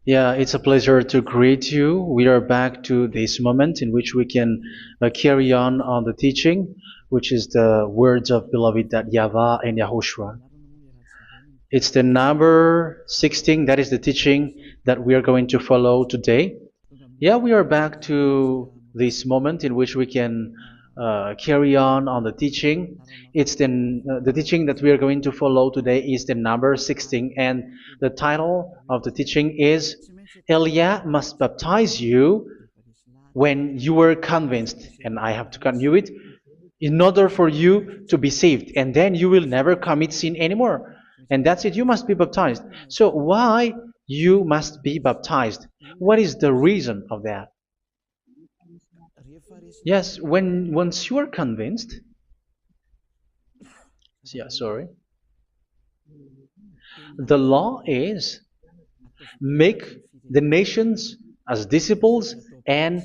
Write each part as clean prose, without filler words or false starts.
Yeah, it's a pleasure to greet you. We are back to this moment in which we can carry on the teaching, which is the words of beloved that YAHVAH and YAHOSHUA. It's the number 16, that is the teaching that we are going to follow today. Yeah, we are back to this moment in which we can carry on the teaching. It's the teaching that we are going to follow today is the number 16, and the title of the teaching is Elia must baptize you when you were convinced, and I have to continue it, in order for you to be saved, and then you will never commit sin anymore. And that's it, you must be baptized. So why you must be baptized? What is the reason of that? Yes, when once you are convinced, yeah, sorry, the law is make the nations as disciples and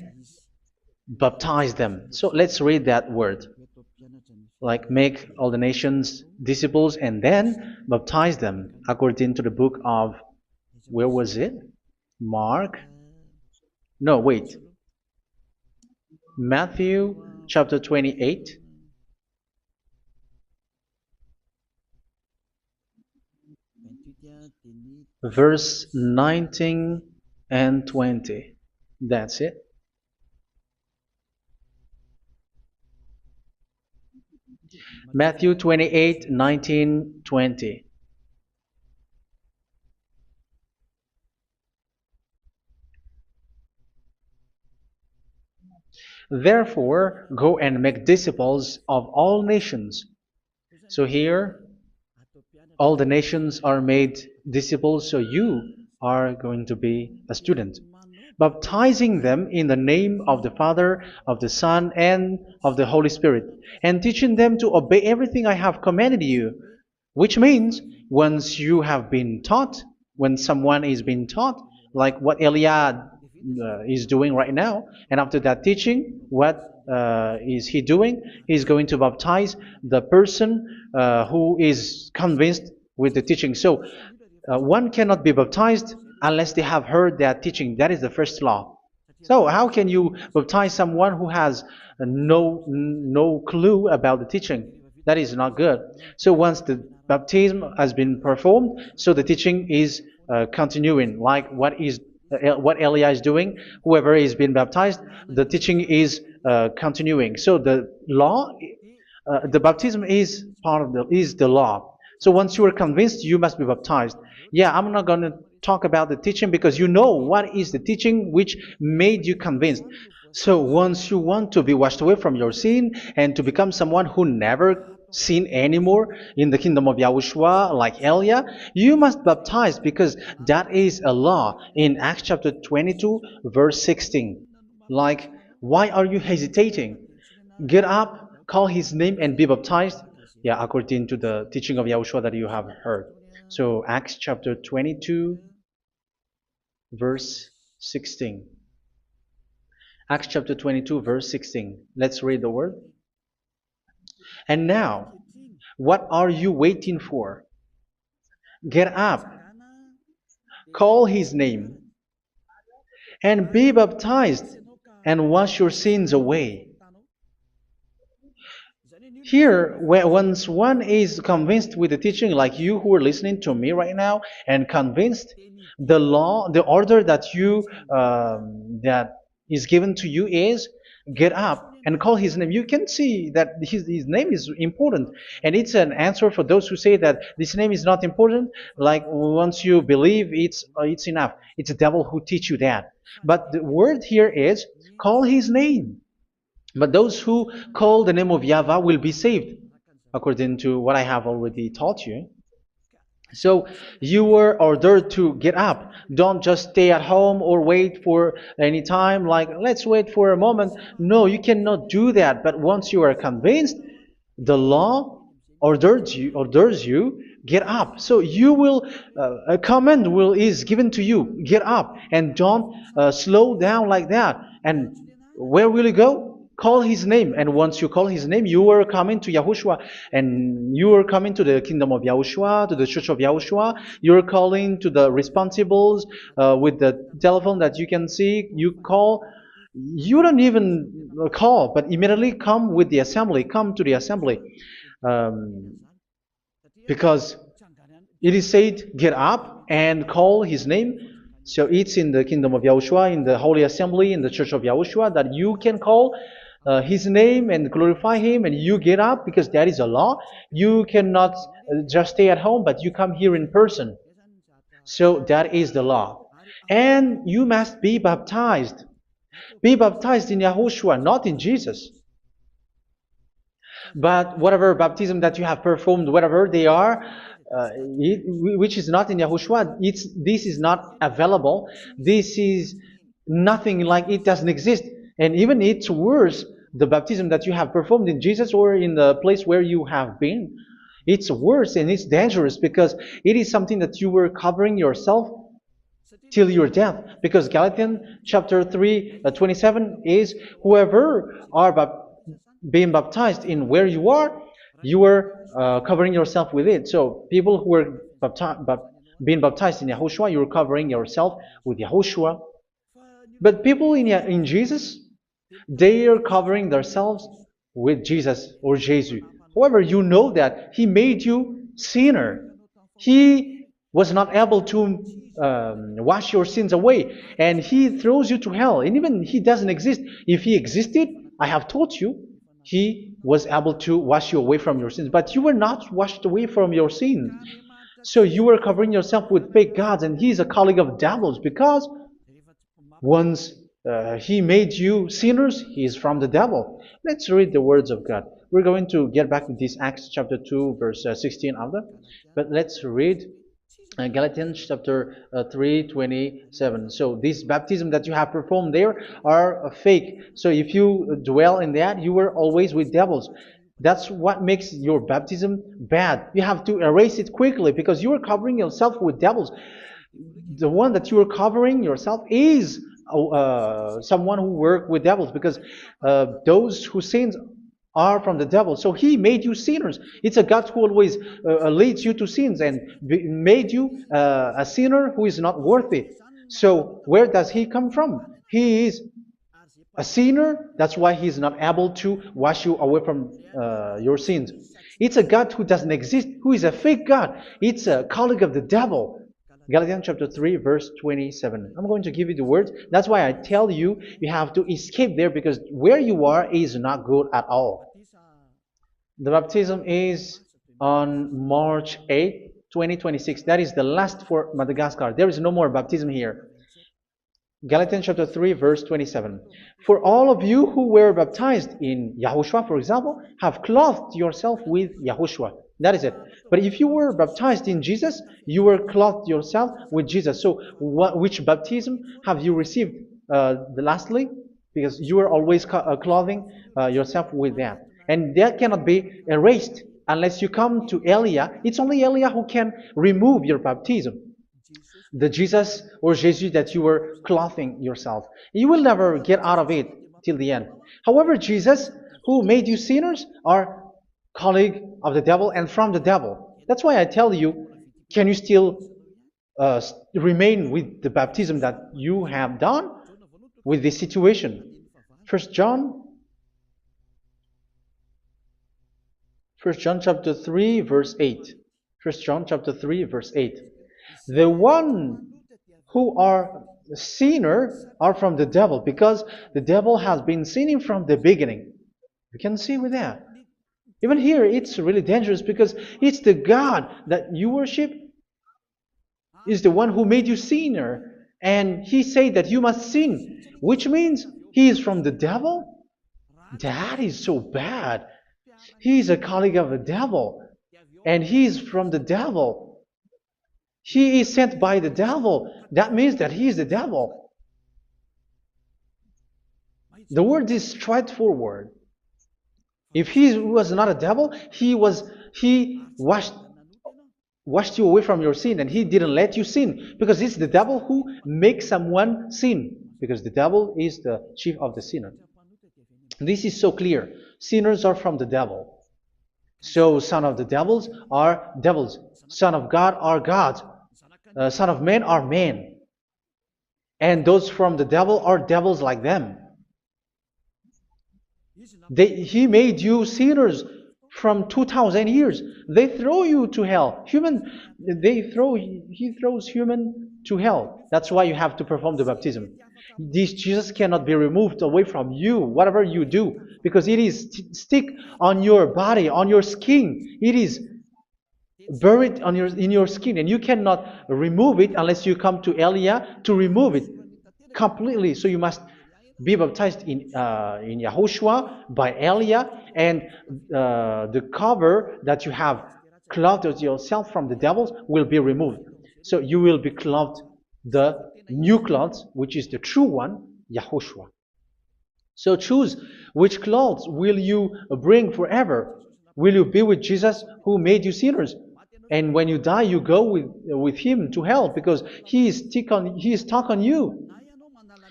baptize them. So let's read that word. Like make all the nations disciples and then baptize them according to the book of, where was it? Mark? No, wait. Matthew chapter 28. Verse 19 and 20. That's it. Matthew 28, 19, 20. Therefore, go and make disciples of all nations. So here, all the nations are made disciples, so you are going to be a student. Baptizing them in the name of the Father, of the Son, and of the Holy Spirit, and teaching them to obey everything I have commanded you. Which means, once you have been taught, when someone is being taught, like what Eliad is doing right now, and after that teaching, what is he doing? He's going to baptize the person who is convinced with the teaching. So one cannot be baptized unless they have heard that teaching. That is the first law. So how can you baptize someone who has no clue about the teaching? That is not good. So once the baptism has been performed, so the teaching is continuing. Like what Elia is doing, whoever is being baptized, the teaching is continuing. So the law, the baptism is part of the law. So once you are convinced, you must be baptized. Yeah, I'm not going to talk about the teaching because you know what is the teaching which made you convinced. So once you want to be washed away from your sin and to become someone who never sin anymore in the kingdom of YAHOSHUA like Elia, you must baptize because that is a law in Acts chapter 22 verse 16. Like, why are you hesitating? Get up, call his name and be baptized. Yeah, according to the teaching of YAHOSHUA that you have heard. So Acts chapter 22 verse 16. Acts chapter 22 verse 16. Let's read the word. And now, what are you waiting for? Get up, call his name, and be baptized, and wash your sins away. Here, once one is convinced with the teaching, like you who are listening to me right now, and convinced, the law, the order that that is given to you is get up and call his name. You can see that his name is important, and it's an answer for those who say that this name is not important. Like once you believe, it's enough. It's the devil who teach you that. But the word here is call his name. But those who call the name of YAHVAH will be saved, according to what I have already taught you. So you were ordered to get up. Don't just stay at home or wait for any time, like let's wait for a moment. No, you cannot do that. But once you are convinced, the law orders you get up. So you will a command is given to you, get up and don't slow down like that. And where will you go? call his name. And once you call his name, you are coming to Yahushua. And you are coming to the kingdom of Yahushua, to the church of Yahushua. You're calling to the responsibles with the telephone that you can see. You call. You don't even call, but immediately come with the assembly. Come to the assembly. Um, because it is said, get up and call his name. So it's in the kingdom of Yahushua, in the holy assembly, in the church of Yahushua, that you can call his name and glorify him, and you get up because that is a law. You cannot just stay at home, but you come here in person. So that is the law. And you must be baptized. Be baptized in Yahushua, not in Jesus. But whatever baptism that you have performed, whatever they are, which is not in Yahushua, this is not available. This is nothing like it doesn't exist. And even it's worse, the baptism that you have performed in Jesus or in the place where you have been. It's worse and it's dangerous because it is something that you were covering yourself till your death. Because Galatians chapter 3, 27 is, whoever are being baptized in where you are covering yourself with it. So people who were being baptized in Yahushua, you're covering yourself with Yahushua. But people in Jesus, they are covering themselves with Jesus or Jesus. However, you know that He made you sinner. He was not able to wash your sins away, and He throws you to hell. And even He doesn't exist. If He existed, I have told you, He was able to wash you away from your sins. But you were not washed away from your sins. So you were covering yourself with fake gods, and He is a colleague of devils because once He made you sinners, He is from the devil. Let's read the words of God. We're going to get back to this Acts chapter 2, verse 16 after. But let's read Galatians chapter 3, 27. So this baptism that you have performed there are fake. So if you dwell in that, you were always with devils. That's what makes your baptism bad. You have to erase it quickly because you are covering yourself with devils. The one that you are covering yourself is someone who worked with devils, because those who sins are from the devil. So He made you sinners. It's a God who always leads you to sins and made you a sinner who is not worthy. So where does He come from? He is a sinner. That's why He is not able to wash you away from your sins. It's a God who doesn't exist, who is a fake God. It's a colleague of the devil. Galatians chapter 3, verse 27. I'm going to give you the words. That's why I tell you, you have to escape there, because where you are is not good at all. The baptism is on March 8, 2026. That is the last for Madagascar. There is no more baptism here. Galatians chapter 3, verse 27. For all of you who were baptized in Yahushua, for example, have clothed yourself with Yahushua. That is it. But if you were baptized in Jesus, you were clothed yourself with Jesus. So which baptism have you received lastly? Because you are always clothing yourself with that. And that cannot be erased unless you come to Eliah. It's only Eliah who can remove your baptism. The Jesus or Jesus that you were clothing yourself. You will never get out of it till the end. However, Jesus, who made you sinners, are colleague of the devil and from the devil. That's why I tell you, can you still remain with the baptism that you have done with this situation? First John chapter 3, verse 8. First John chapter 3, verse 8. The one who are sinner are from the devil, because the devil has been sinning from the beginning. You can see with that. Even here, it's really dangerous because it's the God that you worship is the one who made you sinner. And He said that you must sin, which means He is from the devil. That is so bad. He is a colleague of the devil. And He is from the devil. He is sent by the devil. That means that He is the devil. The word is straightforward. If He was not a devil, He washed you away from your sin, and He didn't let you sin, because it's the devil who makes someone sin, because the devil is the chief of the sinner. This is so clear. Sinners are from the devil. So son of the devils are devils. Son of God are gods. Son of men are men. And those from the devil are devils like them. He made you sinners from 2,000 years. They throw you to hell. He throws human to hell. That's why you have to perform the baptism. This Jesus cannot be removed away from you, whatever you do, because it is stick on your body, on your skin. It is buried in your skin, and you cannot remove it unless you come to Elia to remove it completely. So you must be baptized in YAHOSHUA by Elia, and the cover that you have clothed yourself from the devils will be removed. So you will be clothed the new clothes, which is the true one, YAHOSHUA. So choose which clothes will you bring forever. Will you be with Jesus who made you sinners? And when you die, you go with him to hell because he is stuck on you.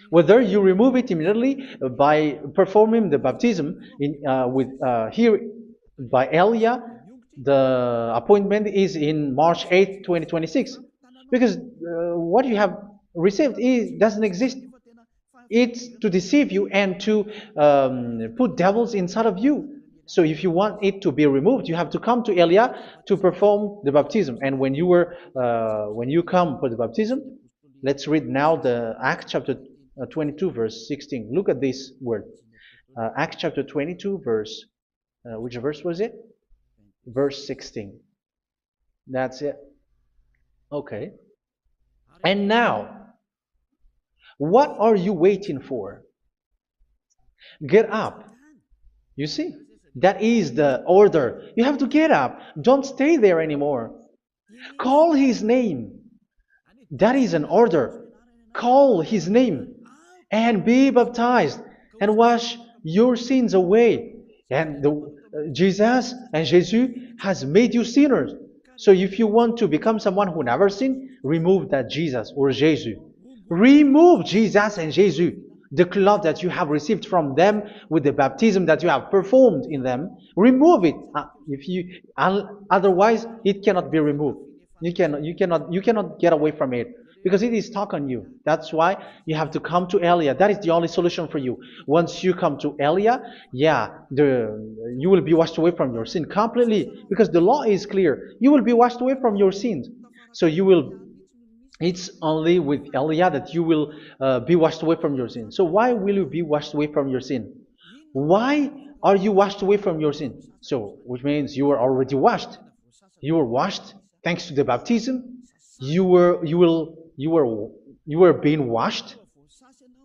Whether you remove it immediately by performing the baptism here by Elia, the appointment is in March 8, 2026. Because what you have received doesn't exist. It's to deceive you and to put devils inside of you. So if you want it to be removed, you have to come to Elia to perform the baptism. And when you come for the baptism, let's read now the Acts chapter 22 verse 16. Look at this word. Acts chapter 22 verse, which verse was it? Verse 16. That's it. Okay. And now, what are you waiting for? Get up. You see? That is the order. You have to get up. Don't stay there anymore. Call his name. That is an order. Call his name and be baptized and wash your sins away. And Jesus has made you sinners. So if you want to become someone who never sinned, remove that Jesus or Jesus. Remove Jesus and Jesus, the cloth that you have received from them with the baptism that you have performed in them. Remove it. Otherwise, it cannot be removed. You cannot get away from it because it is stuck on you. That's why you have to come to Elia. That is the only solution for you. Once you come to Elia, you will be washed away from your sin completely because the law is clear. You will be washed away from your sins. So it's only with Elia that you will be washed away from your sin. So why will you be washed away from your sin? Why are you washed away from your sin? So, which means you were already washed. You were washed thanks to the baptism. You were being washed,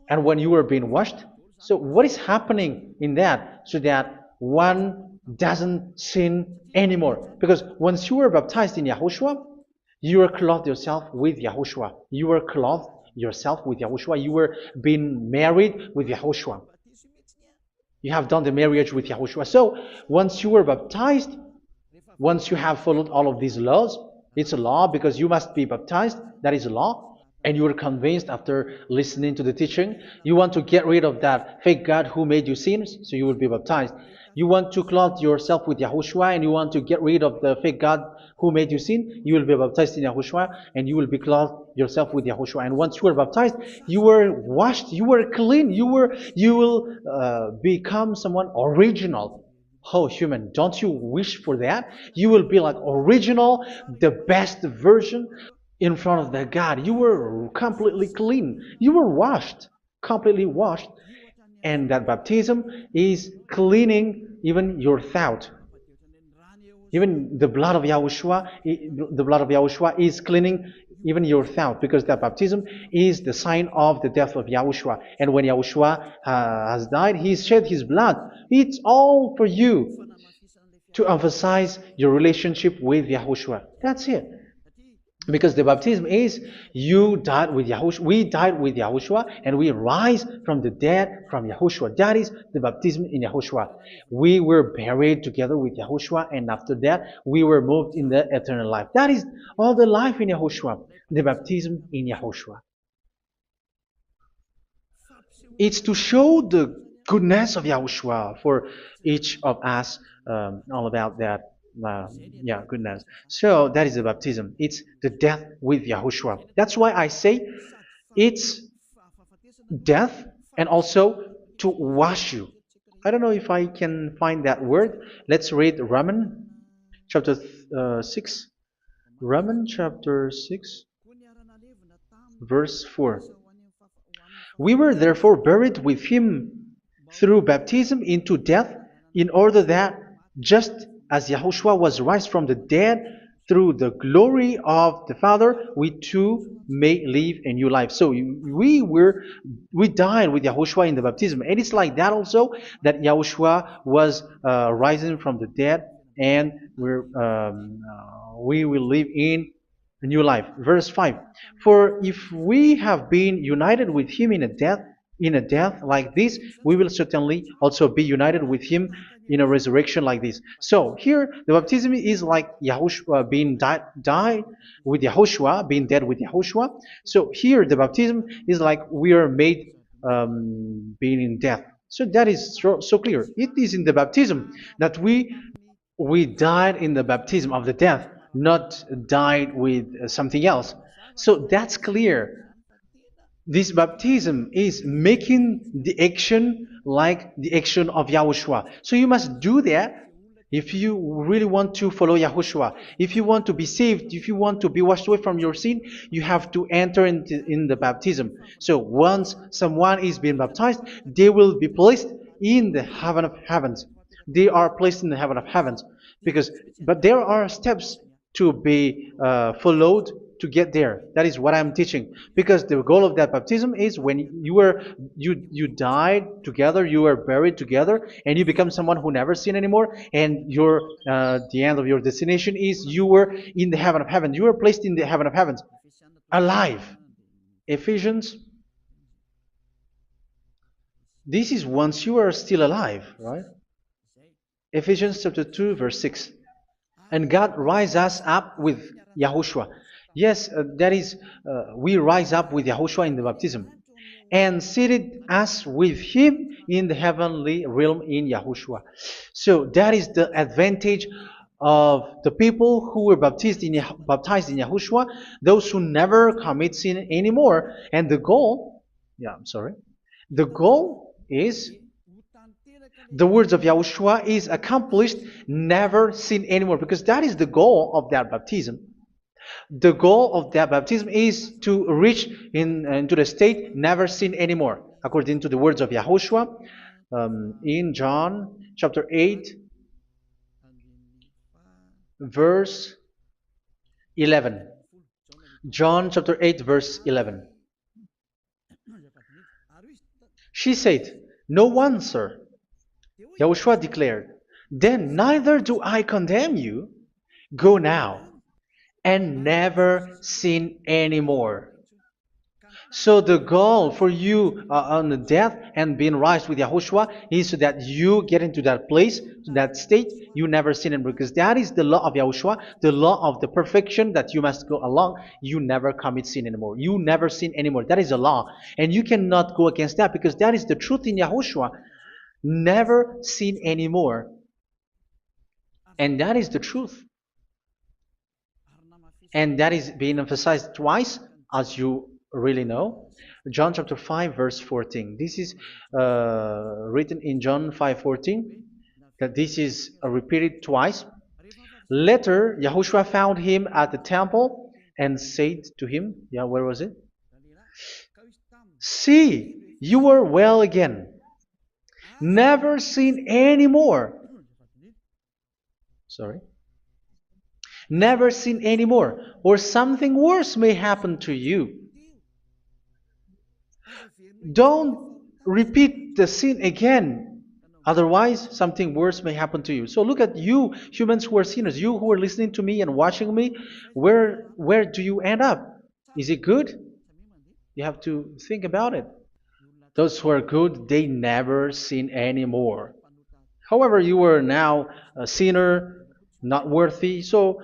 and when you were being washed, so what is happening in that? So that one doesn't sin anymore. Because once you were baptized in YAHOSHUA, you were clothed yourself with YAHOSHUA. You were clothed yourself with YAHOSHUA. You were being married with YAHOSHUA. You have done the marriage with YAHOSHUA. So once you were baptized, once you have followed all of these laws, it's a law because you must be baptized. That is a law. And you are convinced after listening to the teaching. You want to get rid of that fake God who made you sinners, so you will be baptized. You want to clothe yourself with YAHOSHUA and you want to get rid of the fake God who made you sin, you will be baptized in YAHOSHUA and you will be clothed yourself with YAHOSHUA. And once you are baptized, you were washed, you were clean, you will become someone original. Oh, human, don't you wish for that? You will be like original, the best version in front of the God. You were completely clean. You were washed, completely washed. And that baptism is cleaning even your thought. Even the blood of YAHOSHUA is cleaning even your thought, because that baptism is the sign of the death of YAHOSHUA. And when YAHOSHUA has died, he shed his blood. It's all for you to emphasize your relationship with YAHOSHUA. That's it. Because the baptism is you died with YAHOSHUA, we died with YAHOSHUA, and we rise from the dead from YAHOSHUA. That is the baptism in YAHOSHUA. We were buried together with YAHOSHUA, and after that we were moved in the eternal life. That is all the life in YAHOSHUA, the baptism in YAHOSHUA. It's to show the goodness of Yahushua for each of us, all about that. Uh, yeah, goodness. So that is the baptism. It's the death with Yahushua. That's why I say it's death and also to wash you. I don't know if I can find that word. Let's read Roman chapter 6. Roman chapter 6, verse 4. We were therefore buried with him through baptism into death, in order that, just as Yahushua was raised from the dead through the glory of the Father, we too may live a new life. So we died with Yahushua in the baptism, and it's like that also that Yahushua was rising from the dead, and we will live in a new life. Verse 5. For if we have been united with him in a death like this, we will certainly also be united with him in a resurrection like this. So here the baptism is like Yahushua being died with Yahushua, being dead with Yahushua. So here the baptism is like we are made being in death. So that is so clear. It is in the baptism that we died in the baptism of the death, not died with something else. So that's clear. This baptism is making the action like the action of Yahushua. So you must do that if you really want to follow Yahushua. If you want to be saved, if you want to be washed away from your sin, you have to enter in the baptism. So once someone is being baptized, they will be placed in the heaven of heavens. They are placed in the heaven of heavens, but there are steps to be followed to get there. That is what I'm teaching. Because the goal of that baptism is when you died together, you were buried together, and you become someone who never sin anymore. And the end of your destination is you were in the heaven of heaven. You were placed in the heaven of heavens, alive. Ephesians. This is once you are still alive, right? Ephesians chapter 2, verse 6. And God rise us up with Yahushua. Yes, that is, we rise up with Yahushua in the baptism. And seated us with him in the heavenly realm in Yahushua. So that is the advantage of the people who were baptized in Yahushua, those who never commit sin anymore. And the goal, the goal is the words of Yahushua is accomplished, never sin anymore, because that is the goal of that baptism. The goal of that baptism is to reach into the state never sin anymore, according to the words of Yahushua in John chapter 8, verse 11. John chapter 8, verse 11. She said, "No one, sir." Yahushua declared, "Then neither do I condemn you. Go now and never sin anymore." So the goal for you on the death and being raised with Yahushua is so that you get into that place, to that state, you never sin anymore. Because that is the law of Yahushua, the law of the perfection that you must go along. You never commit sin anymore. You never sin anymore. That is a law. And you cannot go against that because that is the truth in Yahushua. Never sin anymore. And that is the truth. And that is being emphasized twice, as you really know. John chapter 5, verse 14. This is written in John 5:14, that this is repeated twice. Later, Yahushua found him at the temple and said to him, where was it? "See, you are well again. Never sin anymore." Sorry. Never sin anymore, or something worse may happen to you. Don't repeat the sin again. Otherwise, something worse may happen to you. So look at you, humans who are sinners, you who are listening to me and watching me. Where do you end up? Is it good? You have to think about it. Those who are good, they never sin anymore. However, you are now a sinner, not worthy, so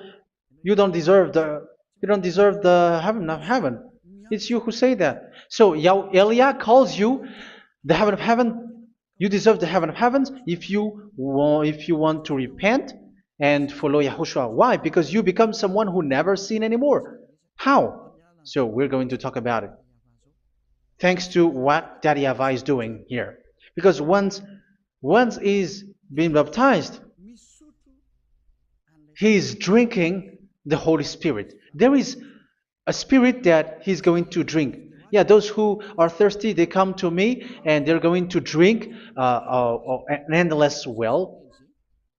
you don't deserve the heaven of heaven. It's you who say that. So Eliah calls you the heaven of heaven You deserve the heaven of heavens if you want to repent and follow Yahushua. Why? Because you become someone who never sin anymore. How? So we're going to talk about it. Thanks to what Daddy Ava is doing here. Because once he's been baptized, he is drinking the Holy Spirit. There is a spirit that he's going to drink. Yeah, those who are thirsty, they come to me and they're going to drink an endless well.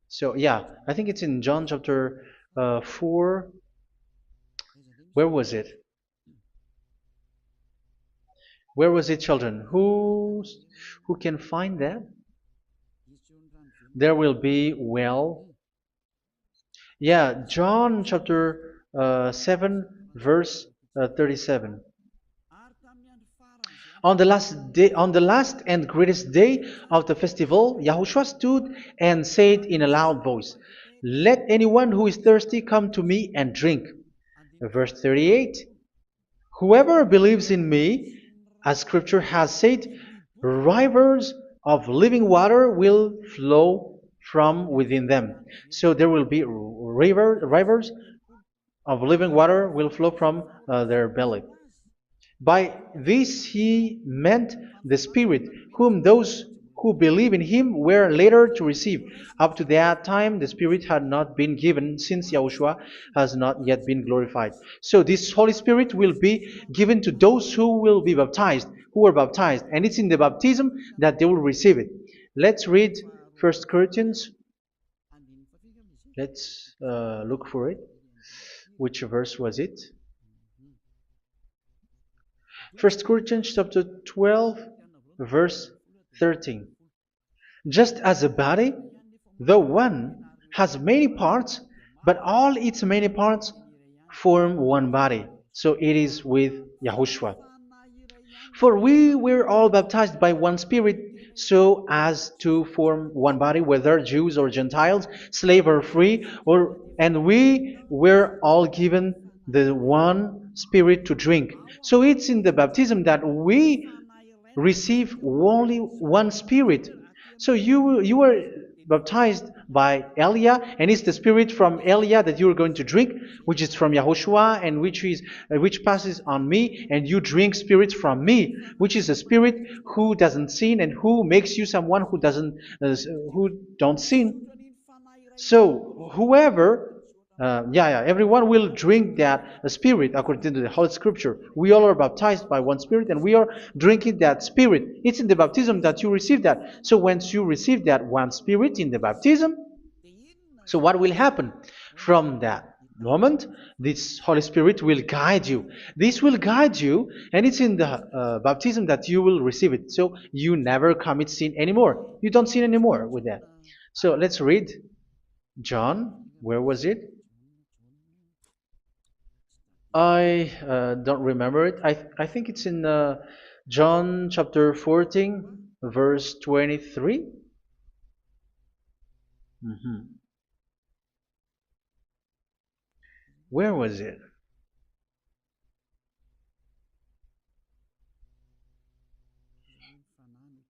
So, yeah, I think it's in John chapter 4. Where was it? Where was it, children? Who can find that? There will be well. Yeah, John chapter 7, verse 37. On the last and greatest day of the festival, Yahushua stood and said in a loud voice, "Let anyone who is thirsty come to me and drink." Verse 38, "Whoever believes in me, as Scripture has said, rivers of living water will flow from within them." So there will be rivers of living water will flow from their belly. By this he meant the Spirit, whom those who believe in him were later to receive. Up to that time, the Spirit had not been given, since Yahushua has not yet been glorified. So this Holy Spirit will be given to those who will be baptized, who are baptized, and it's in the baptism that they will receive it. Let's read 1 Corinthians. Let's look for it. Which verse was it? 1 Corinthians chapter 12, verse 13. Just as a body, though one, has many parts, but all its many parts form one body. So it is with Yahushua. For we were all baptized by one Spirit, so as to form one body, whether Jews or Gentiles, slave or free, and we were all given the one Spirit to drink. So it's in the baptism that we receive only one Spirit. So you were baptized by Elia, and it's the Spirit from Elia that you are going to drink, which is from Yahushua, and which passes on me, and you drink Spirit from me, which is a Spirit who doesn't sin and who makes you someone who don't sin. So whoever, everyone will drink that Spirit according to the Holy Scripture. We all are baptized by one Spirit, and we are drinking that Spirit. It's in the baptism that you receive that. So once you receive that one Spirit in the baptism, so what will happen from that moment? This Holy Spirit will guide you. This will guide you, and it's in the baptism that you will receive it. So you never commit sin anymore. You don't sin anymore with that. So let's read. John, where was it? I don't remember it. I think it's in John chapter 14, verse 23. Mhm. Where was it?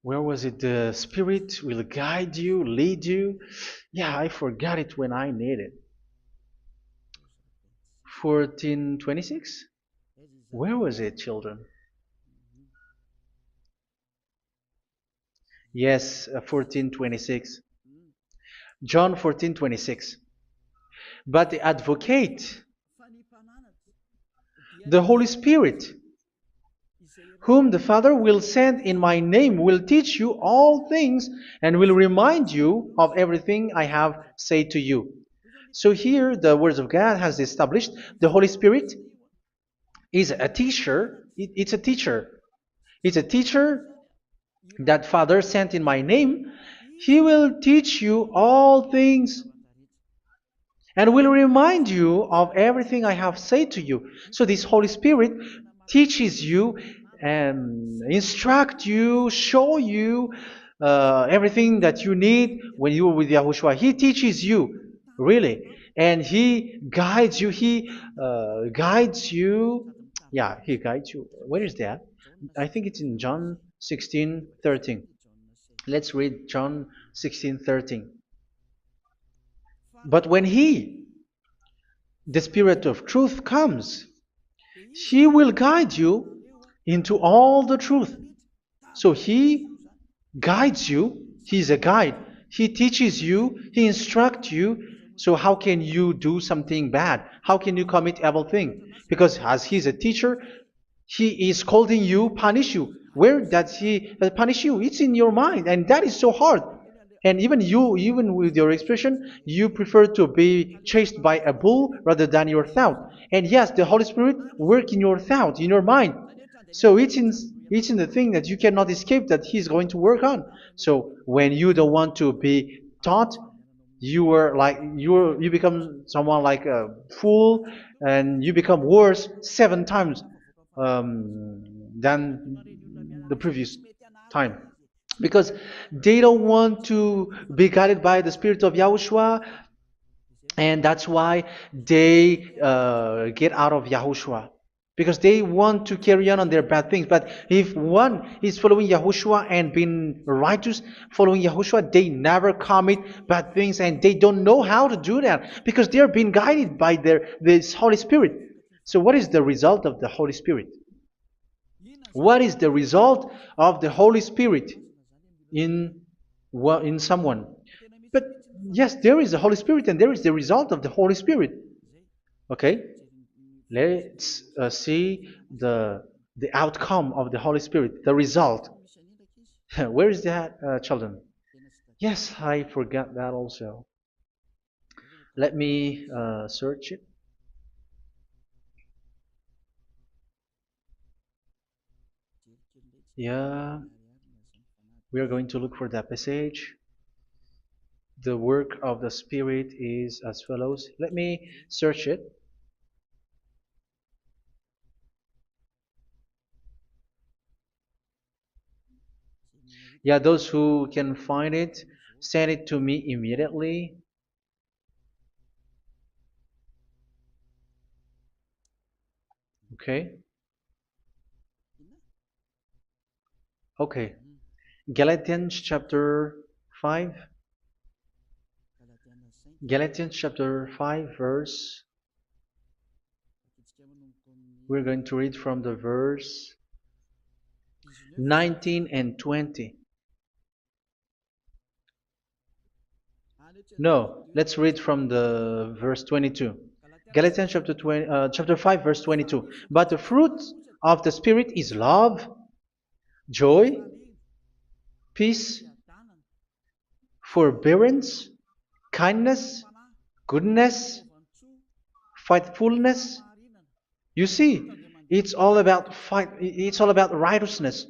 Where was it? The Spirit will guide you, lead you. Yeah, I forgot it when I need it. 14:26? Where was it, children? Yes, 14:26. John 14:26. But the advocate, the Holy Spirit, whom the Father will send in my name, will teach you all things and will remind you of everything I have said to you. So here the words of God has established the Holy Spirit is a teacher. It's a teacher. It's a teacher that Father sent in my name. He will teach you all things and will remind you of everything I have said to you. So this Holy Spirit teaches you and instruct you, show you everything that you need when you are with Yahushua. He teaches you, really, and He guides you. He guides you. Yeah, He guides you. Where is that? I think it's in John 16:13. Let's read John 16:13. But when He, the Spirit of truth, comes, He will guide you into all the truth. So He guides you. He's a guide. He teaches you. He instructs you. So how can you do something bad? How can you commit evil thing? Because as He's a teacher, He is scolding you, punish you. Where does He punish you? It's in your mind, and that is so hard. And even you, even with your expression, you prefer to be chased by a bull rather than your thought. And yes, the Holy Spirit work in your thought, in your mind. So it's in the thing that you cannot escape that He's going to work on. So when you don't want to be taught, you become someone like a fool, and you become worse 7 times than the previous time, because they don't want to be guided by the Spirit of Yahushua, and that's why they get out of Yahushua, because they want to carry on their bad things. But if one is following Yahushua and being righteous, following Yahushua, they never commit bad things, and they don't know how to do that because they are being guided by this Holy Spirit. So what is the result of the Holy Spirit? What is the result of the Holy Spirit in in someone? But yes, there is the Holy Spirit, and there is the result of the Holy Spirit. Okay, let's see the outcome of the Holy Spirit, the result. Where is that, children? Yes, I forgot that also. Let me search it. Yeah, we are going to look for that passage. The work of the Spirit is as follows. Let me search it. Yeah, those who can find it, send it to me immediately. Okay. Okay. Galatians chapter 5. Galatians chapter 5 verse. We're going to read from the verse 19 and 20. No, let's read from the verse 22. Galatians chapter 5 verse 22. But the fruit of the Spirit is love, joy, peace, forbearance, kindness, goodness, faithfulness. You see, it's all about fight. It's all about righteousness,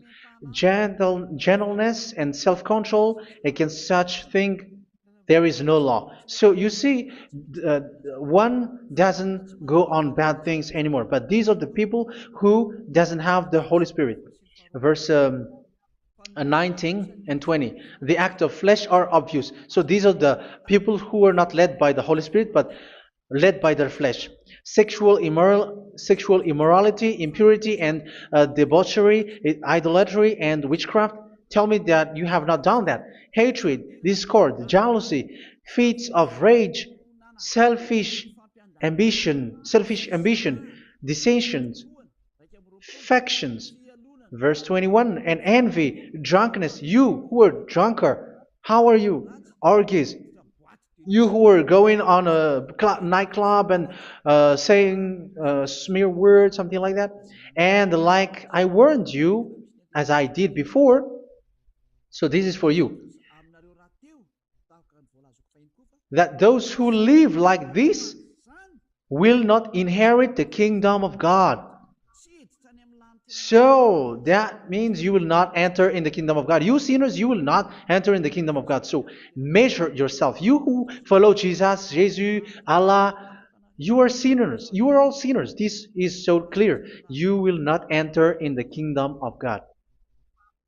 gentleness, and self-control. Against such thing, there is no law. So you see, uh, one doesn't go on bad things anymore. But these are the people who doesn't have the Holy Spirit. Verse 19 and 20. The act of flesh are obvious. So these are the people who are not led by the Holy Spirit, but led by their flesh. Sexual immorality, impurity, and debauchery, idolatry, and witchcraft. Tell me that you have not done that. Hatred, discord, jealousy, fits of rage, selfish ambition, dissensions, factions. Verse 21, and envy, drunkenness. You who are drunkard, how are you? Orgies. You who are going on a nightclub and saying smear words, something like that. And like I warned you, as I did before, so this is for you, that those who live like this will not inherit the kingdom of God. So that means you will not enter in the kingdom of God. You sinners, you will not enter in the kingdom of God. So measure yourself. You who follow Jesus, Allah, you are sinners. You are all sinners. This is so clear. You will not enter in the kingdom of God.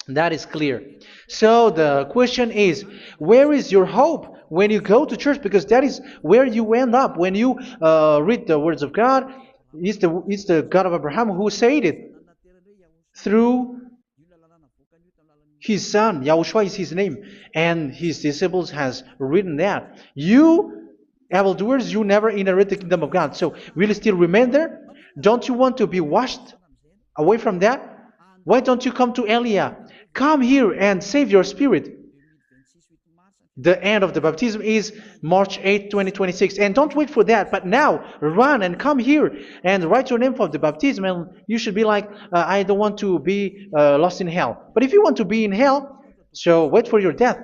That is clear. So the question is, where is your hope when you go to church? Because that is where you end up when you read the words of God. It's the God of Abraham who said it through His son, Yahushua is his name, and his disciples has written that. You evildoers, you never inherit the kingdom of God. So will you still remain there? Don't you want to be washed away from that? Why don't you come to Elia? Come here and save your spirit. The end of the baptism is March 8th, 2026. And don't wait for that, but now run and come here and write your name for the baptism. And you should be like, I don't want to be lost in hell. But if you want to be in hell, so wait for your death.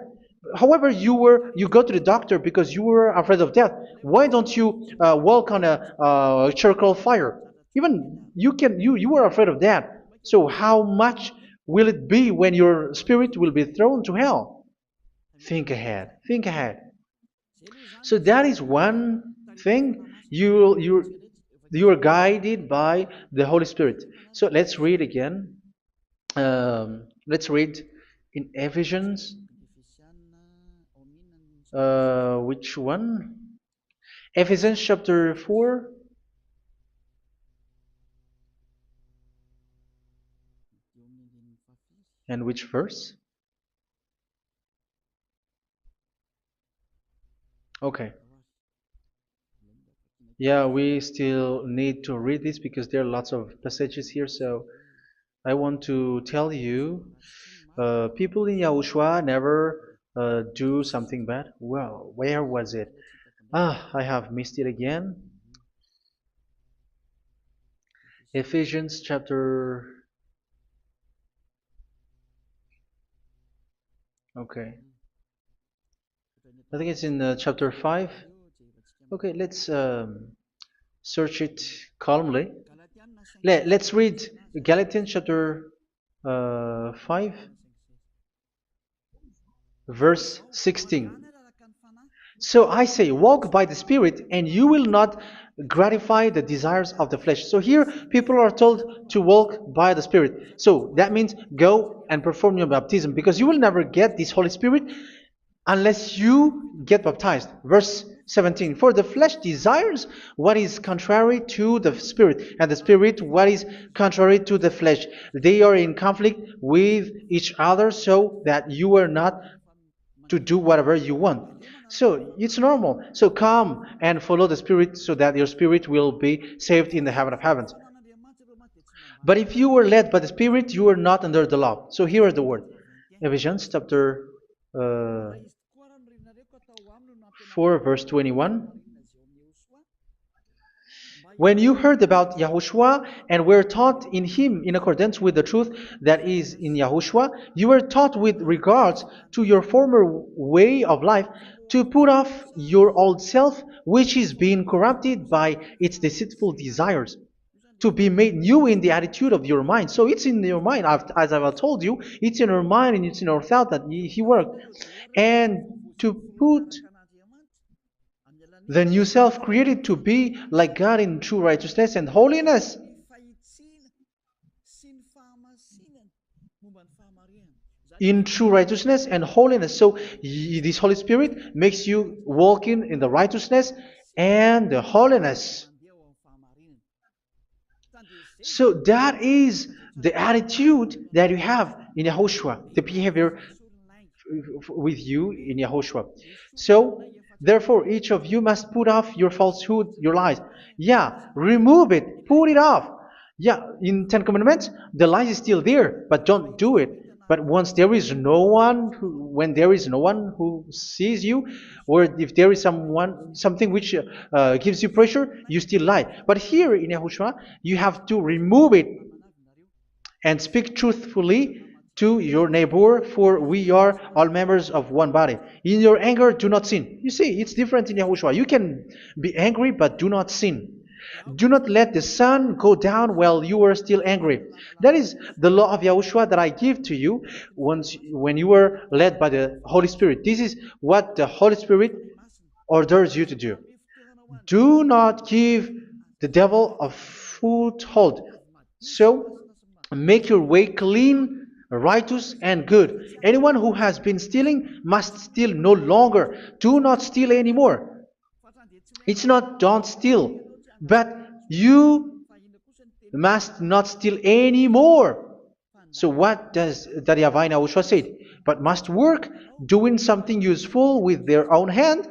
However, you go to the doctor because you were afraid of death. Why don't you walk on a charcoal fire? Even you were afraid of that. So how much will it be when your spirit will be thrown to hell? Think ahead. Think ahead. So that is one thing. You are guided by the Holy Spirit. So let's read again. Let's read in Ephesians. Which one? Ephesians chapter 4. And which verse? Okay. Yeah, we still need to read this because there are lots of passages here. So I want to tell you, people in Yahushua never do something bad. Well, where was it? I have missed it again. Ephesians chapter. Okay. I think it's in chapter 5. Okay, let's search it calmly. Let's read Galatians chapter 5, verse 16. So I say, walk by the Spirit, and you will not gratify the desires of the flesh. So here, people are told to walk by the Spirit. So that means go and perform your baptism, because you will never get this Holy Spirit unless you get baptized. Verse 17. For the flesh desires what is contrary to the Spirit, and the Spirit what is contrary to the flesh. They are in conflict with each other, so that you are not to do whatever you want. So it's normal. So come and follow the Spirit so that your spirit will be saved in the heaven of heavens. But if you were led by the Spirit, you are not under the law. So here are the word. Ephesians chapter 4 verse 21. When you heard about Yahushua and were taught in him in accordance with the truth that is in Yahushua, you were taught with regards to your former way of life to put off your old self, which is being corrupted by its deceitful desires, to be made new in the attitude of your mind. So it's in your mind, as I've told you, it's in our mind and it's in our thought that he worked. And to put the new self created to be like God in true righteousness and holiness. In true righteousness and holiness. So this Holy Spirit makes you walk in the righteousness and the holiness. So that is the attitude that you have in Yahushua, the behavior with you in Yahushua. So therefore, each of you must put off your falsehood, your lies. Yeah, remove it, put it off. Yeah, in Ten Commandments, the lies is still there, but don't do it. But once there is no one, when there is no one who sees you, or if there is something which gives you pressure, you still lie. But here in Yahushua, you have to remove it and speak truthfully to your neighbor, for we are all members of one body. In your anger, do not sin. You see, it's different in Yahushua. You can be angry, but do not sin. Do not let the sun go down while you are still angry. That is the law of Yahushua that I give to you when you were led by the Holy Spirit. This is what the Holy Spirit orders you to do. Do not give the devil a foothold. So, make your way clean, righteous, and good. Anyone who has been stealing must steal no longer. Do not steal anymore. It's not don't steal, but you must not steal anymore. So what does the YAHVAH in YAHOSHUA say? But must work doing something useful with their own hand,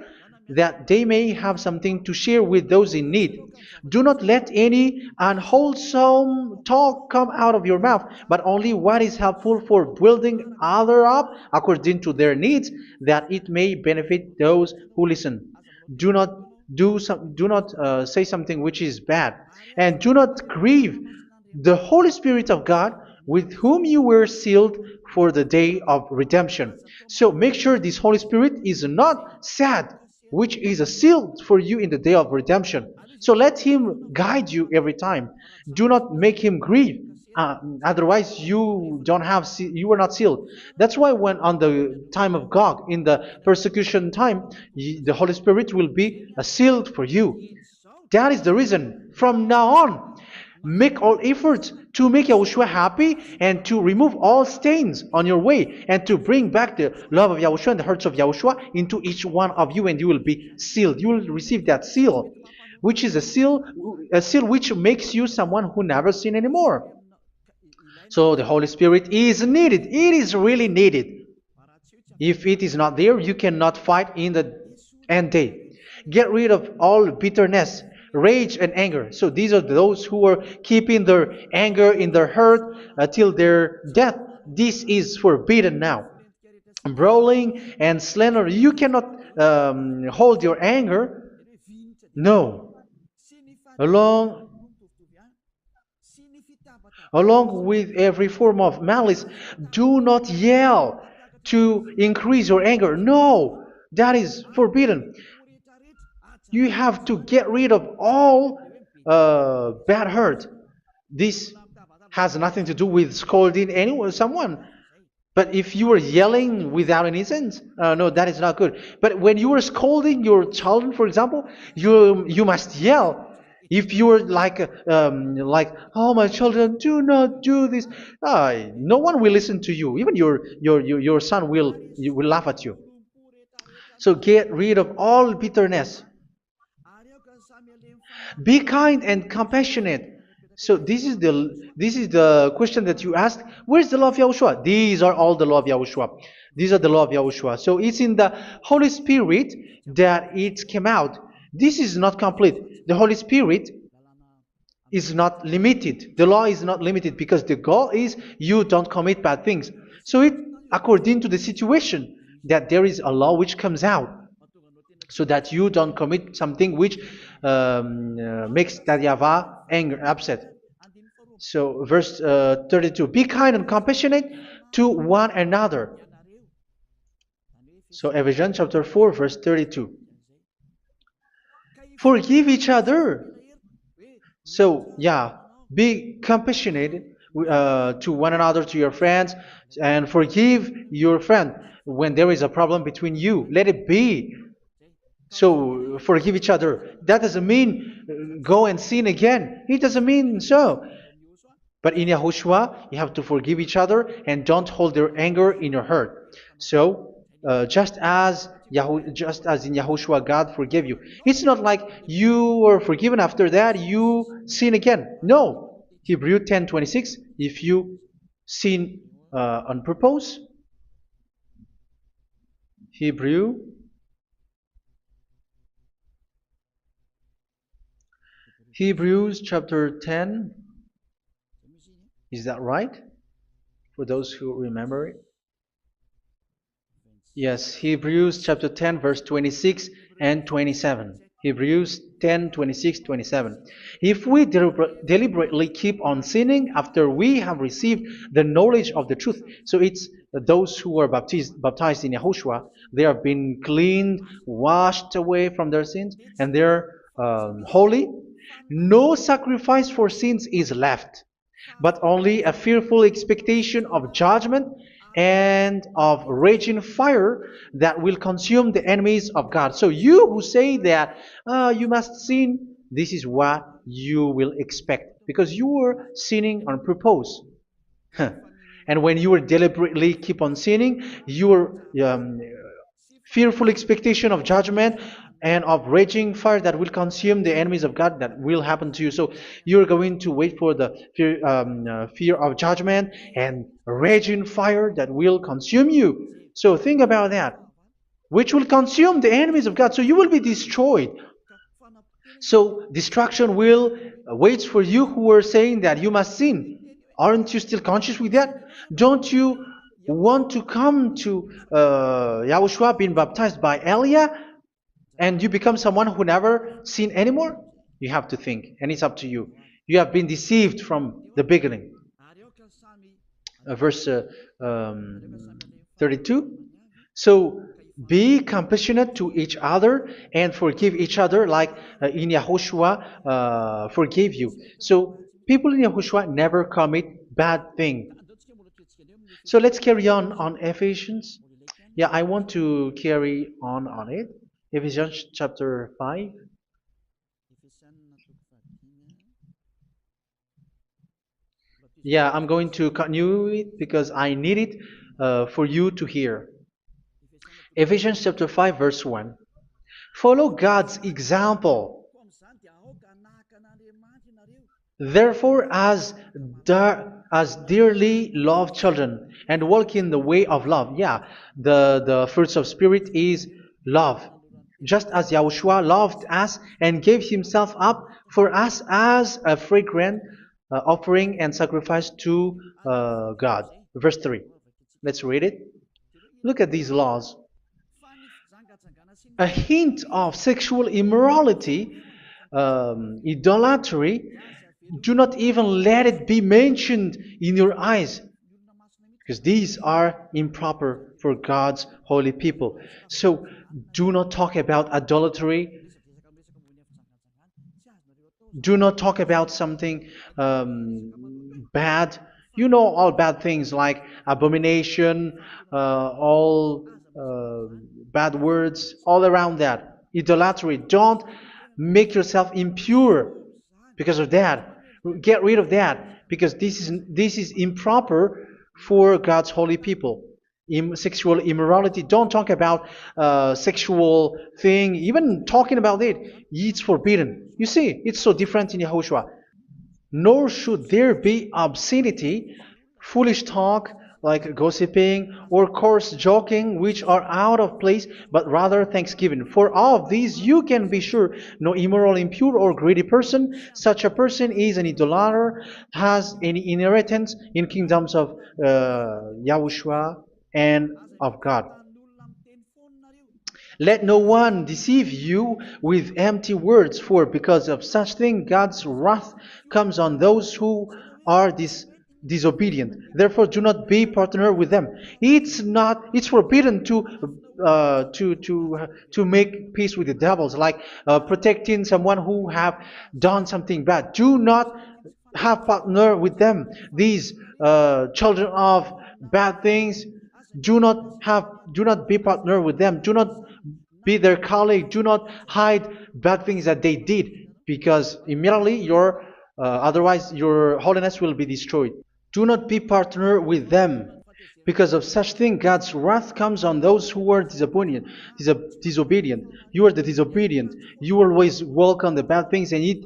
that they may have something to share with those in need. Do not let any unwholesome talk come out of your mouth, but only what is helpful for building other up according to their needs, that it may benefit those who listen. Do not do not say something which is bad, and do not grieve the Holy Spirit of God, with whom you were sealed for the day of redemption. So make sure this Holy Spirit is not sad, which is a seal for you in the day of redemption. So let Him guide you every time. Do not make Him grieve. Otherwise, you are not sealed. That's why when on the time of God, in the persecution time, the Holy Spirit will be a sealed for you. That is the reason. From now on, make all efforts to make Yahushua happy and to remove all stains on your way and to bring back the love of Yahushua and the hearts of Yahushua into each one of you, and you will be sealed. You will receive that seal, which is a seal which makes you someone who never sin anymore. So the Holy Spirit is needed. It is really needed. If it is not there, you cannot fight in the end day. Get rid of all bitterness, rage, and anger. So these are those who are keeping their anger in their heart until their death. This is forbidden now. Brawling and slander. You cannot hold your anger. No. Along Along with every form of malice, do not yell to increase your anger. No, that is forbidden. You have to get rid of all bad hurt. This has nothing to do with scolding anyone, someone. But if you are yelling without any sense, no, that is not good. But when you are scolding your children, for example, you must yell. If you are like, oh my children, do not do this, no one will listen to you. Even your son will laugh at you. So get rid of all bitterness. Be kind and compassionate. So this is the question that you asked. Where's the law of Yahushua? These are all the law of Yahushua. These are the law of Yahushua. So it's in the Holy Spirit that it came out. This is not complete. The Holy Spirit is not limited. The law is not limited because the goal is you don't commit bad things. So it according to the situation that there is a law which comes out, so that you don't commit something which makes that YAHVAH angry, upset. So verse 32, be kind and compassionate to one another. So Ephesians chapter 4 verse 32. Forgive each other. So yeah, be compassionate to one another, to your friends, and forgive your friend when there is a problem between you. Let it be. So forgive each other. That doesn't mean go and sin again. It doesn't mean so. But in Yahushua, you have to forgive each other and don't hold their anger in your heart. So just as in Yahushua, God forgave you. It's not like you were forgiven after that you sin again. No. Hebrew 10:26. If you sin on purpose, Hebrews chapter 10. Is that right? For those who remember it? Yes, Hebrews chapter 10 verse 26 and 27. Hebrews 10, 26, 27. If we deliberately keep on sinning after we have received the knowledge of the truth, so it's those who are baptized in Yahushua, they have been cleaned, washed away from their sins, and they're holy. No sacrifice for sins is left, but only a fearful expectation of judgment and of raging fire that will consume the enemies of God. So you who say that you must sin, this is what you will expect, because you were sinning on purpose. And when you were deliberately keep on sinning, your fearful expectation of judgment and of raging fire that will consume the enemies of God that will happen to you. So you're going to wait for the fear of judgment and raging fire that will consume you. So think about that, which will consume the enemies of God. So you will be destroyed. So destruction will wait for you who are saying that you must sin. Aren't you still conscious with that? Don't you want to come to Yahushua being baptized by Elia and you become someone who never sin anymore? You have to think, and it's up to you. You have been deceived from the beginning. Verse 32. So be compassionate to each other and forgive each other like in Yahushua forgave you. So people in Yahushua never commit bad thing. So let's carry on Ephesians. Yeah, I want to carry on it. Ephesians chapter 5. Yeah, I'm going to continue it because I need it for you to hear. Ephesians chapter 5 verse 1. Follow God's example. Therefore, as dearly loved children, and walk in the way of love. Yeah, the fruits of spirit is love. Just as Yahushua loved us and gave himself up for us as a fragrant offering and sacrifice to God. Verse 3. Let's read it. Look at these laws. A hint of sexual immorality, idolatry, do not even let it be mentioned in your eyes, because these are improper for God's holy people. So do not talk about idolatry. Do not talk about something bad. You know all bad things like abomination, all bad words, all around that. Idolatry. Don't make yourself impure because of that. Get rid of that because this is improper for God's holy people. Sexual immorality. Don't talk about sexual thing. Even talking about it, it's forbidden. You see, it's so different in Yahushua. Nor should there be obscenity, foolish talk like gossiping or coarse joking, which are out of place, but rather thanksgiving. For of these you can be sure: no immoral, impure, or greedy person, such a person is an idolater, has any inheritance in kingdoms of Yahushua and of God. Let no one deceive you with empty words, for because of such thing God's wrath comes on those who are disobedient. Therefore, do not be partner with them. It's forbidden to make peace with the devils, like protecting someone who have done something bad. Do not have partner with them. These children of bad things, do not be partner with them. Do not be their colleague. Do not hide bad things that they did, because immediately otherwise your holiness will be destroyed. Do not be partner with them. Because of such thing, God's wrath comes on those who are disobedient. You are the disobedient. You always walk on the bad things, and it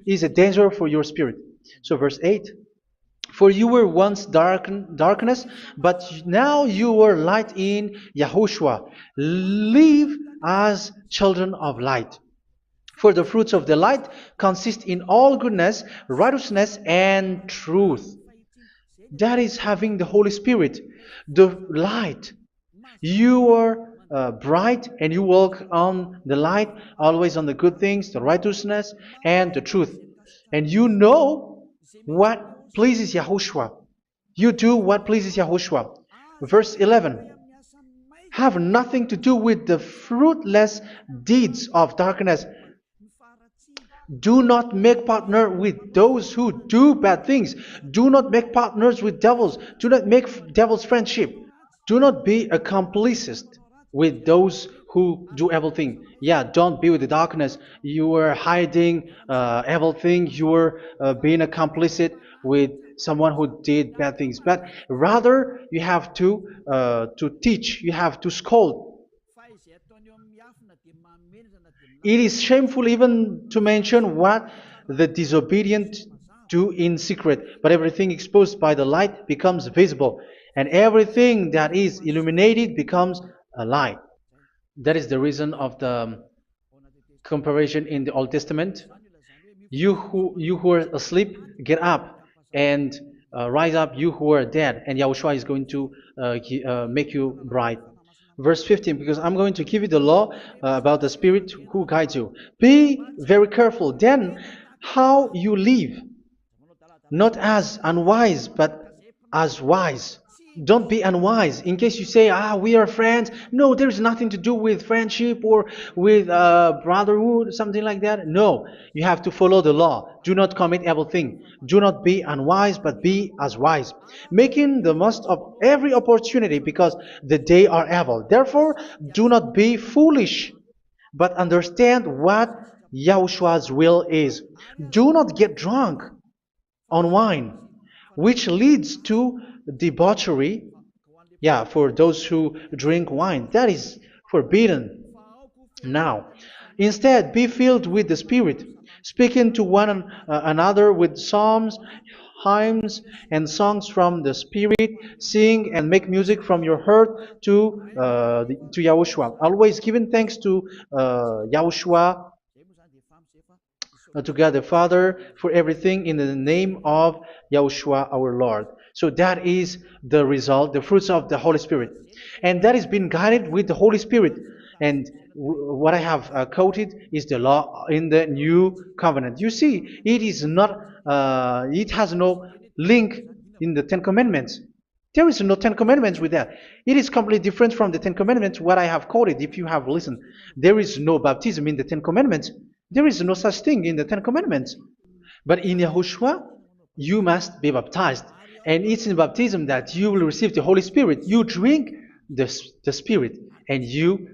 is a danger for your spirit. So verse 8. For you were once darkness, but now you are light in Yahushua. Live as children of light. For the fruits of the light consist in all goodness, righteousness, and truth. That is having the Holy Spirit, the light. You are bright and you walk on the light, always on the good things, the righteousness, and the truth. And you know what pleases Yahushua. You do what pleases Yahushua. Verse 11. Have nothing to do with the fruitless deeds of darkness. Do not make partner with those who do bad things. Do not make partners with devils. Do not make devils friendship. Do not be accomplices with those who do evil thing. Yeah, don't be with the darkness. You are hiding evil thing. You are being a complicit with someone who did bad things. But rather, you have to teach. You have to scold. It is shameful even to mention what the disobedient do in secret, but everything exposed by the light becomes visible, and everything that is illuminated becomes a light. That is the reason of the comparison in the Old Testament. You who are asleep, get up and rise up, you who are dead, and Yahushua is going to make you bright. Verse 15, because I'm going to give you the law about the Spirit who guides you. Be very careful then how you live, not as unwise, but as wise. Don't be unwise. In case you say, we are friends. No, there's nothing to do with friendship or with brotherhood, something like that. No, you have to follow the law. Do not commit evil thing. Do not be unwise, but be as wise, making the most of every opportunity, because the day are evil. Therefore, do not be foolish, but understand what Yahushua's will is. Do not get drunk on wine, which leads to debauchery. Yeah, for those who drink wine, that is forbidden now. Instead, be filled with the Spirit, speaking to one another with psalms, hymns, and songs from the Spirit. Sing and make music from your heart to Yahushua. Always giving thanks to Yahushua, to God the Father, for everything in the name of Yahushua our Lord. So that is the result, the fruits of the Holy Spirit. And that is being guided with the Holy Spirit. And what I have quoted is the law in the new covenant. You see, it is not, it has no link in the Ten Commandments. There is no Ten Commandments with that. It is completely different from the Ten Commandments, what I have quoted, if you have listened. There is no baptism in the Ten Commandments. There is no such thing in the Ten Commandments. But in Yahushua, you must be baptized. And it's in baptism that you will receive the Holy Spirit. You drink the Spirit, and you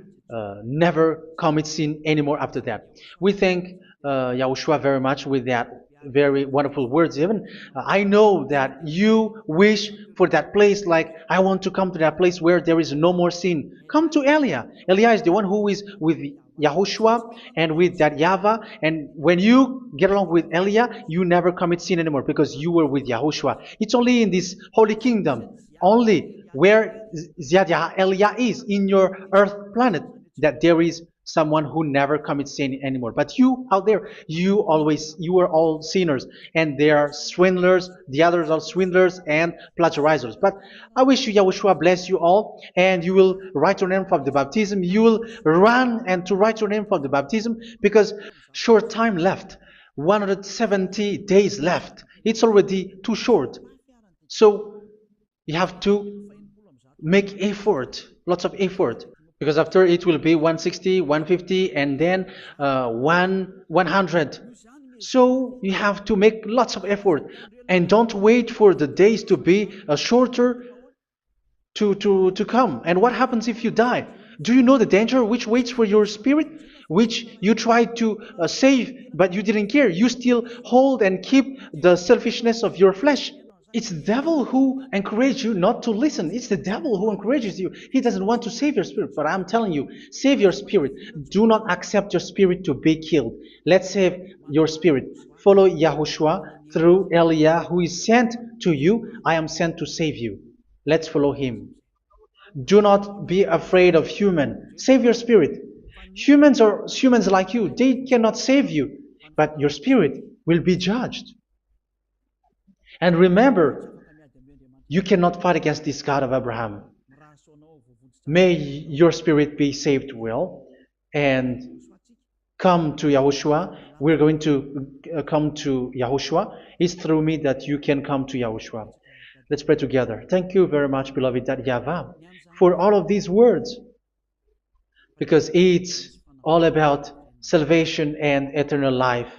never commit sin anymore after that. We thank Yahushua very much with that very wonderful words. Even I know that you wish for that place, like I want to come to that place where there is no more sin. Come to Elia. Elia is the one who is with Yahushua and with that YAHVAH. And when you get along with Elia, you never commit sin anymore because you were with Yahushua. It's only in this holy kingdom, only where Ziad Elia is, in your earth planet, that there is someone who never commits sin anymore. But you out there, you are all sinners, and they are swindlers. The others are swindlers and plagiarizers. But I wish you, Yahushua, bless you all, and you will write your name for the baptism. You will run and to write your name for the baptism, because short time left, 170 days left. It's already too short. So you have to make effort, lots of effort. Because after it will be 160, 150, and then 100. So you have to make lots of effort. And don't wait for the days to be shorter to come. And what happens if you die? Do you know the danger which waits for your spirit? Which you tried to save, but you didn't care. You still hold and keep the selfishness of your flesh. It's the devil who encourages you not to listen. It's the devil who encourages you. He doesn't want to save your spirit. But I'm telling you, save your spirit. Do not accept your spirit to be killed. Let's save your spirit. Follow Yahushua through Elia, who is sent to you. I am sent to save you. Let's follow him. Do not be afraid of human. Save your spirit. Humans are humans like you. They cannot save you. But your spirit will be judged. And remember, you cannot fight against this God of Abraham. May your spirit be saved well and come to Yahushua. We're going to come to Yahushua. It's through me that you can come to Yahushua. Let's pray together. Thank you very much, beloved YAHVAH, for all of these words, because it's all about salvation and eternal life.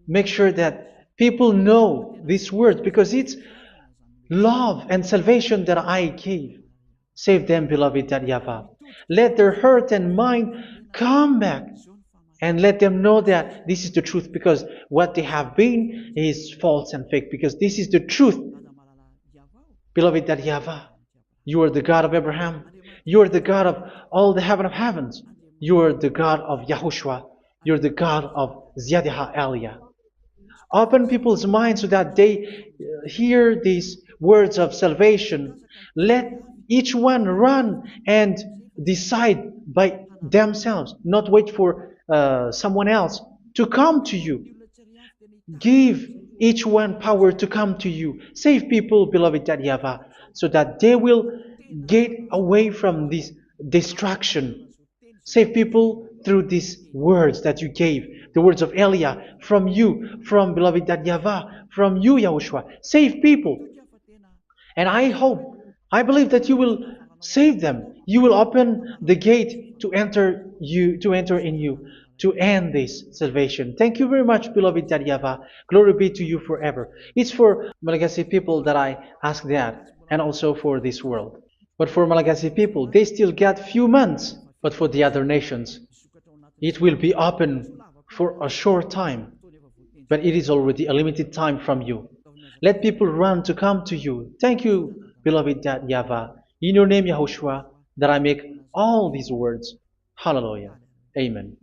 Make sure that people know these words, because it's love and salvation that I gave. Save them, beloved YAHVAH. Let their heart and mind come back, and let them know that this is the truth, because what they have been is false and fake, because this is the truth. Beloved YAHVAH, you are the God of Abraham. You are the God of all the heaven of heavens. You are the God of YAHOSHUA. You're the God of Ziyadiha Aliyah. Open people's minds so that they hear these words of salvation. Let each one run and decide by themselves, not wait for someone else to come to you. Give each one power to come to you. Save people, beloved YAHVAH, so that they will get away from this destruction. Save people through these words that you gave, the words of Elia, from you, from beloved YAHVAH, from you, Yahushua. Save people. And I hope, I believe that you will save them. You will open the gate to enter in you, to end this salvation. Thank you very much, beloved YAHVAH. Glory be to you forever. It's for Malagasy people that I ask that, and also for this world. But for Malagasy people, they still get few months. But for the other nations, it will be open for a short time. But it is already a limited time from you. Let people run to come to you. Thank you, beloved YAHVAH. In your name, Yahushua, that I make all these words. Hallelujah. Amen.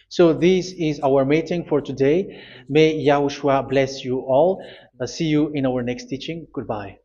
So this is our meeting for today. May Yahushua bless you all. See you in our next teaching. Goodbye.